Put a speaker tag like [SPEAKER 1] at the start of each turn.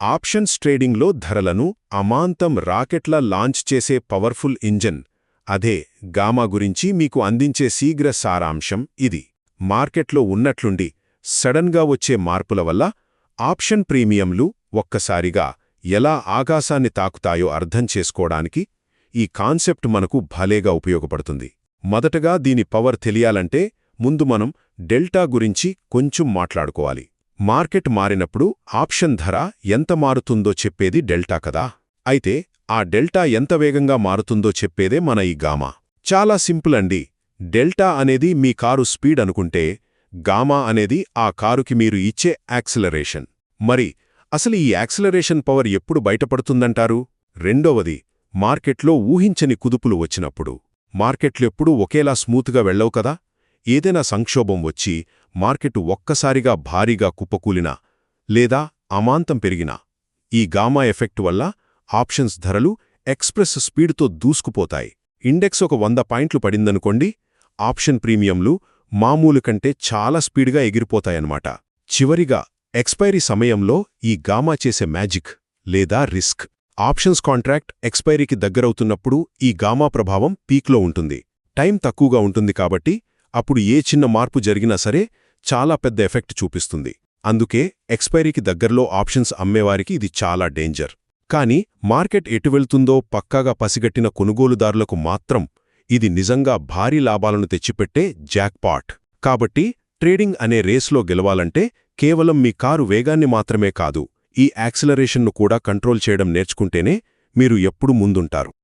[SPEAKER 1] Options ట్రేడింగ్లో ధరలను అమాంతం రాకెట్లా లాంచ్ చేసే పవర్ఫుల్ ఇంజన్ అదే గామా గురించి మీకు అందించే శీఘ్ర సారాంశం ఇది. మార్కెట్లో ఉన్నట్లుండి సడన్గా వచ్చే మార్పుల వల్ల ఆప్షన్ ప్రీమియంలు ఒక్కసారిగా ఎలా ఆకాశాన్ని తాకుతాయో అర్థం చేసుకోవడానికి ఈ కాన్సెప్ట్ మనకు భలేగా ఉపయోగపడుతుంది. మొదటగా దీని పవర్ తెలియాలంటే ముందు మనం డెల్టా గురించి కొంచెం మాట్లాడుకోవాలి. మార్కెట్ మారినప్పుడు ఆప్షన్ ధర ఎంత మారుతుందో చెప్పేది డెల్టా కదా. అయితే ఆ డెల్టా ఎంత వేగంగా మారుతుందో చెప్పేదే మన ఈ గామా. చాలా సింపుల్ అండి. డెల్టా అనేది మీ కారు స్పీడ్ అనుకుంటే గామా అనేది ఆ కారుకి మీరు ఇచ్చే యాక్సిలరేషన్. మరి అసలు ఈ యాక్సిలరేషన్ పవర్ ఎప్పుడు బయటపడుతుందంటారు? రెండవది, మార్కెట్లో ఊహించని కుదుపులు వచ్చినప్పుడు. మార్కెట్లెప్పుడూ ఒకేలా స్మూత్గా వెళ్ళవు కదా. ఏదైనా సంక్షోభం వచ్చి మార్కెట్ ఒక్కసారిగా భారీగా కుప్పకూలినా లేదా అమాంతం పెరిగినా ఈ గామా ఎఫెక్ట్ వల్ల ఆప్షన్స్ ధరలు ఎక్స్ప్రెస్ స్పీడ్తో దూసుకుపోతాయి. ఇండెక్స్ ఒక 100 పాయింట్లు పడిందనుకోండి, ఆప్షన్ ప్రీమియంలు మామూలు కంటే చాలా స్పీడ్గా ఎగిరిపోతాయన్నమాట. చివరిగా ఎక్స్పైరీ సమయంలో ఈ గామా చేసే మ్యాజిక్ లేదా రిస్క్. ఆప్షన్స్ కాంట్రాక్ట్ ఎక్స్పైరీకి దగ్గరవుతున్నప్పుడు ఈ గామా ప్రభావం పీక్లో ఉంటుంది. టైం తక్కువగా ఉంటుంది కాబట్టి అప్పుడు ఏ చిన్న మార్పు జరిగినా సరే చాలా పెద్ద ఎఫెక్ట్ చూపిస్తుంది. అందుకే ఎక్స్పైరీకి దగ్గరలో ఆప్షన్స్ అమ్మేవారికి ఇది చాలా డేంజర్. కానీ మార్కెట్ ఎటు వెళ్తుందో పక్కాగా పసిగట్టిన కొనుగోలుదారులకు మాత్రం ఇది నిజంగా భారీ లాభాలను తెచ్చిపెట్టే జాక్పాట్. కాబట్టి ట్రేడింగ్ అనే రేస్లో గెలవాలంటే కేవలం మీ కారు వేగాన్ని మాత్రమే కాదు, ఈ యాక్సిలరేషన్ను కూడా కంట్రోల్ చేయడం నేర్చుకుంటేనే మీరు ఎప్పుడు ముందుంటారు.